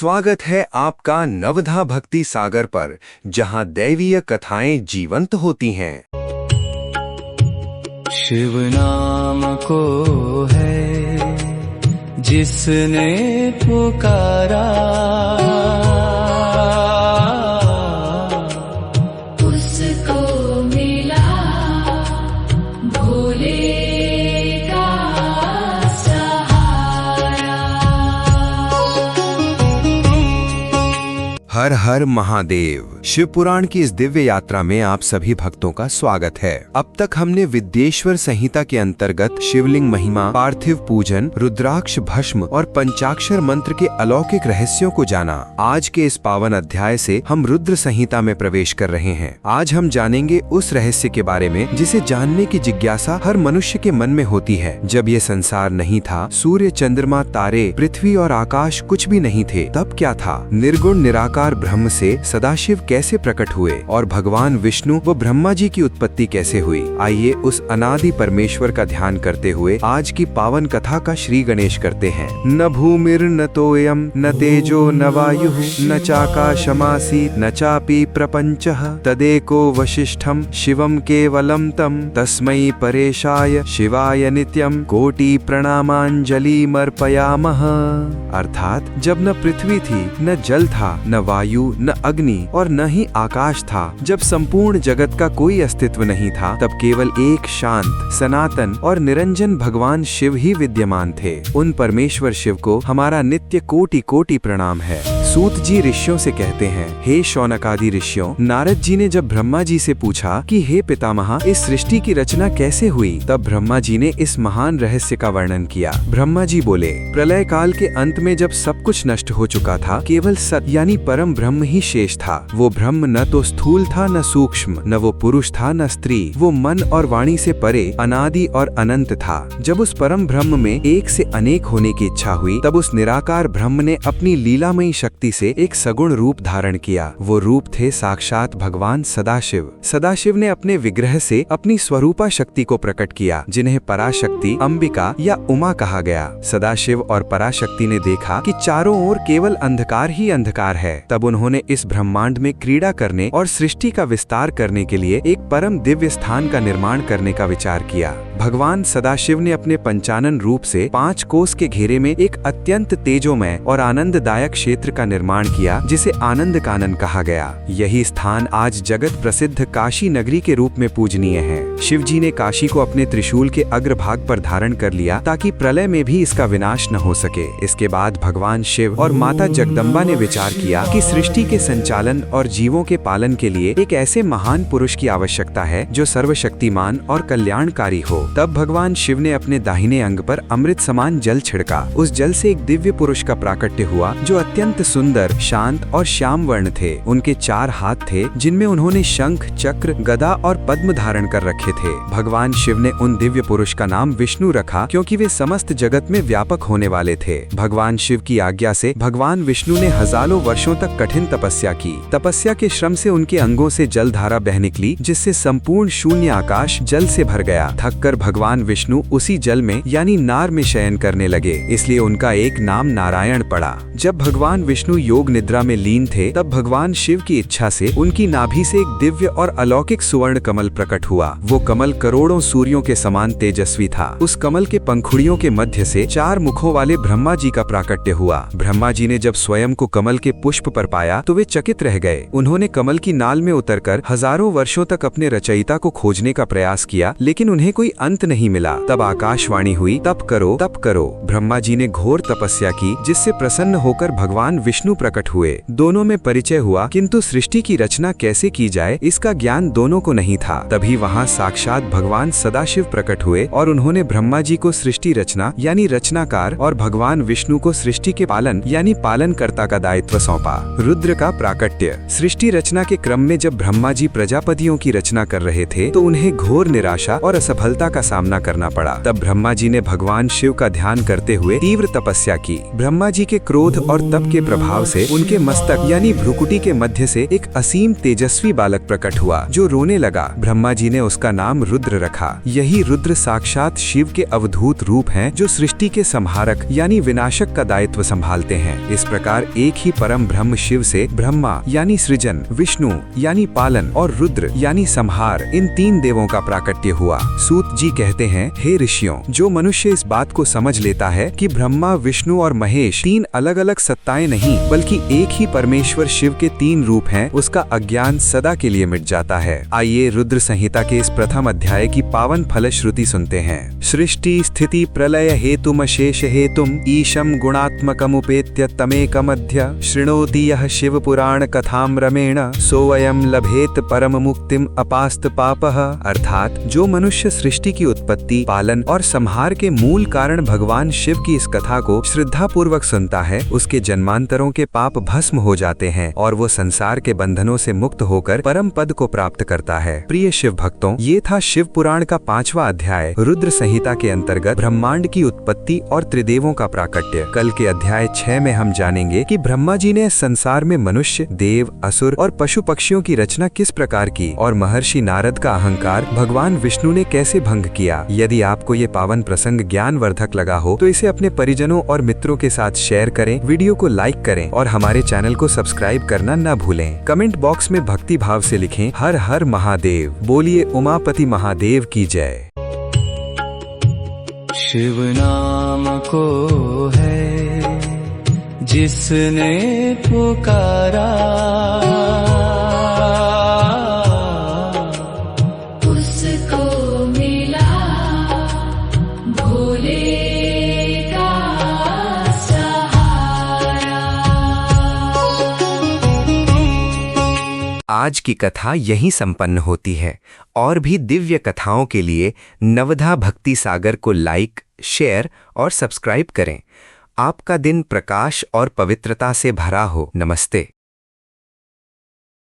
स्वागत है आपका नवधा भक्ति सागर पर, जहां दैवीय कथाएं जीवंत होती हैं। शिव नाम को है जिसने पुकारा, उसको मिला भोले का सहारा। हर हर महादेव। शिव पुराण की इस दिव्य यात्रा में आप सभी भक्तों का स्वागत है। अब तक हमने विद्येश्वर संहिता के अंतर्गत शिवलिंग महिमा, पार्थिव पूजन, रुद्राक्ष भस्म और पंचाक्षर मंत्र के अलौकिक रहस्यों को जाना। आज के इस पावन अध्याय से हम रुद्र संहिता में प्रवेश कर रहे हैं। आज हम जानेंगे उस रहस्य के बारे में जिसे जानने की जिज्ञासा हर मनुष्य के मन में होती है। जब ये संसार नहीं था, सूर्य, चंद्रमा, तारे, पृथ्वी और आकाश कुछ भी नहीं थे, तब क्या था? निर्गुण निराकार ब्रह्म से सदाशिव कैसे प्रकट हुए और भगवान विष्णु व ब्रह्मा जी की उत्पत्ति कैसे हुई? आइए उस अनादि परमेश्वर का ध्यान करते हुए आज की पावन कथा का श्री गणेश करते हैं। न भूमिर न तोयम न तेजो न वायुः न चाकाशमासीत् न चापि प्रपंचः तदेको वशिष्ठम शिवम केवलम तम तस्मै परेशाय शिवाय नित्यम कोटि प्रणामांजलिमर्पयामः। अर्थात जब न पृथ्वी थी, न जल था, न वायु, न अग्नि और न ही आकाश था, जब संपूर्ण जगत का कोई अस्तित्व नहीं था, तब केवल एक शांत, सनातन और निरंजन भगवान शिव ही विद्यमान थे। उन परमेश्वर शिव को हमारा नित्य कोटि कोटि प्रणाम है। सूत जी ऋषियों से कहते हैं, हे शौनकादि ऋषियों, नारद जी ने जब ब्रह्मा जी से पूछा कि हे पितामह, इस सृष्टि की रचना कैसे हुई, तब ब्रह्मा जी ने इस महान रहस्य का वर्णन किया। ब्रह्मा जी बोले, प्रलय काल के अंत में जब सब कुछ नष्ट हो चुका था, केवल सत यानी परम ब्रह्म ही शेष था। वो ब्रह्म न तो स्थूल था न सूक्ष्म, न वो पुरुष था न स्त्री, वो मन और वाणी से परे अनादि और अनंत था। जब उस परम ब्रह्म में एक से अनेक होने की इच्छा हुई, तब उस निराकार ब्रह्म ने अपनी लीलामयी शक्ति से एक सगुण रूप धारण किया। वो रूप थे साक्षात भगवान सदाशिव। सदाशिव ने अपने विग्रह से अपनी स्वरूपा शक्ति को प्रकट किया, जिन्हें पराशक्ति, अंबिका या उमा कहा गया। सदाशिव और पराशक्ति ने देखा कि चारों ओर केवल अंधकार ही अंधकार है। तब उन्होंने इस ब्रह्मांड में क्रीड़ा करने और सृष्टि का विस्तार करने के लिए एक परम दिव्य स्थान का निर्माण करने का विचार किया। भगवान सदाशिव ने अपने पंचानन रूप से 5 कोस के घेरे में एक अत्यंत तेजोमय और आनंददायक क्षेत्र का निर्माण किया, जिसे आनंद कानन कहा गया। यही स्थान आज जगत प्रसिद्ध काशी नगरी के रूप में पूजनीय है। शिव जी ने काशी को अपने त्रिशूल के अग्रभाग पर धारण कर लिया, ताकि प्रलय में भी इसका विनाश न हो सके। इसके बाद भगवान शिव और माता जगदम्बा ने विचार किया कि सृष्टि के संचालन और जीवों के पालन के लिए एक ऐसे महान पुरुष की आवश्यकता है जो सर्वशक्तिमान और कल्याणकारी हो। तब भगवान शिव ने अपने दाहिने अंग पर अमृत समान जल छिड़का। उस जल से एक दिव्य पुरुष का प्राकट्य हुआ, जो अत्यंत सुंदर, शांत और श्याम वर्ण थे। उनके 4 हाथ थे, जिनमें उन्होंने शंख, चक्र, गदा और पद्म धारण कर रखे थे। भगवान शिव ने उन दिव्य पुरुष का नाम विष्णु रखा, क्योंकि वे समस्त जगत में व्यापक होने वाले थे। भगवान शिव की आज्ञा से भगवान विष्णु ने हजारों वर्षों तक कठिन तपस्या की। तपस्या के श्रम से उनके अंगों से जल धारा बह निकली, जिससे संपूर्ण शून्य आकाश जल से भर गया। थककर भगवान विष्णु उसी जल में यानी नार में शयन करने लगे, इसलिए उनका एक नाम नारायण पड़ा। जब भगवान विष्णु योग निद्रा में लीन थे, तब भगवान शिव की इच्छा से उनकी नाभि से एक दिव्य और अलौकिक सुवर्ण कमल प्रकट हुआ। वो कमल करोड़ों सूर्यों के समान तेजस्वी था। उस कमल के पंखुड़ियों के मध्य से 4 मुखों वाले ब्रह्मा जी का प्राकट्य हुआ। ब्रह्मा जी ने जब स्वयं को कमल के पुष्प पर पाया, तो वे चकित रह गए। उन्होंने कमल की नाल में उतरकर हजारों वर्षों तक अपने रचयिता को खोजने का प्रयास किया, लेकिन उन्हें कोई अंत नहीं मिला। तब आकाशवाणी हुई, तप करो तप करो। ब्रह्मा जी ने घोर तपस्या की, जिससे प्रसन्न होकर भगवान विष्णु प्रकट हुए। दोनों में परिचय हुआ, किंतु सृष्टि की रचना कैसे की जाए इसका ज्ञान दोनों को नहीं था। तभी वहाँ साक्षात भगवान सदाशिव प्रकट हुए और उन्होंने ब्रह्मा जी को सृष्टि रचना यानी रचनाकार और भगवान विष्णु को सृष्टि के पालन यानी पालनकर्ता का दायित्व सौंपा। रुद्र का प्राकट्य। सृष्टि रचना के क्रम में जब ब्रह्मा जी प्रजापतियों की रचना कर रहे थे, तो उन्हें घोर निराशा और असफलता का सामना करना पड़ा। तब ब्रह्मा जी ने भगवान शिव का ध्यान करते हुए तीव्र तपस्या की। ब्रह्मा जी के क्रोध और तप के प्रभाव से उनके मस्तक यानी भ्रुकुटी के मध्य से एक असीम तेजस्वी बालक प्रकट हुआ जो रोने लगा। ब्रह्मा जी ने उसका नाम रुद्र रखा। यही रुद्र साक्षात शिव के अवधूत रूप हैं जो सृष्टि के संहारक यानी विनाशक का दायित्व संभालते हैं। इस प्रकार एक ही परम ब्रह्म शिव से ब्रह्मा यानी सृजन, विष्णु यानी पालन और रुद्र यानी संहार, इन तीन देवों का प्राकट्य हुआ। सूत जी कहते हैं, हे ऋषियों, जो मनुष्य इस बात को समझ लेता है कि ब्रह्मा, विष्णु और महेश तीन अलग अलग सत्ताएं नहीं बल्कि एक ही परमेश्वर शिव के तीन रूप हैं, उसका अज्ञान सदा के लिए मिट जाता है। आइए रुद्र संहिता के इस प्रथम अध्याय की पावन फलश्रुति सुनते हैं। सृष्टि स्थिति प्रलय हेतुमशेष हेतुम ईशम गुणात्मकमुपेत्य तमेकमध्य शृणोति यः शिव पुराण कथाम रमेण सोऽयं लभेत परम मुक्तिम अपास्त पापः। अर्थात जो मनुष्य सृष्टि की उत्पत्ति, पालन और संहार के मूल कारण भगवान शिव की इस कथा को श्रद्धा पूर्वक सुनता है, उसके जन्मांतरों के पाप भस्म हो जाते हैं और वो संसार के बंधनों से मुक्त होकर परम पद को प्राप्त करता है। प्रिय शिव भक्तों, ये था शिव पुराण का 5वां अध्याय रुद्र संहिता के अंतर्गत ब्रह्मांड की उत्पत्ति और त्रिदेवों का प्राकट्य। कल के अध्याय 6 में हम जानेंगे कि ब्रह्मा जी ने संसार में मनुष्य, देव, असुर और पशु पक्षियों की रचना किस प्रकार की और महर्षि नारद का अहंकार भगवान विष्णु ने कैसे भंग किया। यदि आपको ये पावन प्रसंग ज्ञानवर्धक लगा हो तो इसे अपने परिजनों और मित्रों के साथ शेयर करें, वीडियो को लाइक करें और हमारे चैनल को सब्सक्राइब करना न भूलें। कमेंट बॉक्स में भक्ति भाव से लिखें, हर हर महादेव। बोलिए उमापति महादेव की जय। शिव नाम को है जिसने पुकारा, उसको मिला भोले का सहारा। आज की कथा यहीं संपन्न होती है। और भी दिव्य कथाओं के लिए नवधा भक्ति सागर को लाइक, शेयर और सब्सक्राइब करें। आपका दिन प्रकाश और पवित्रता से भरा हो। नमस्ते।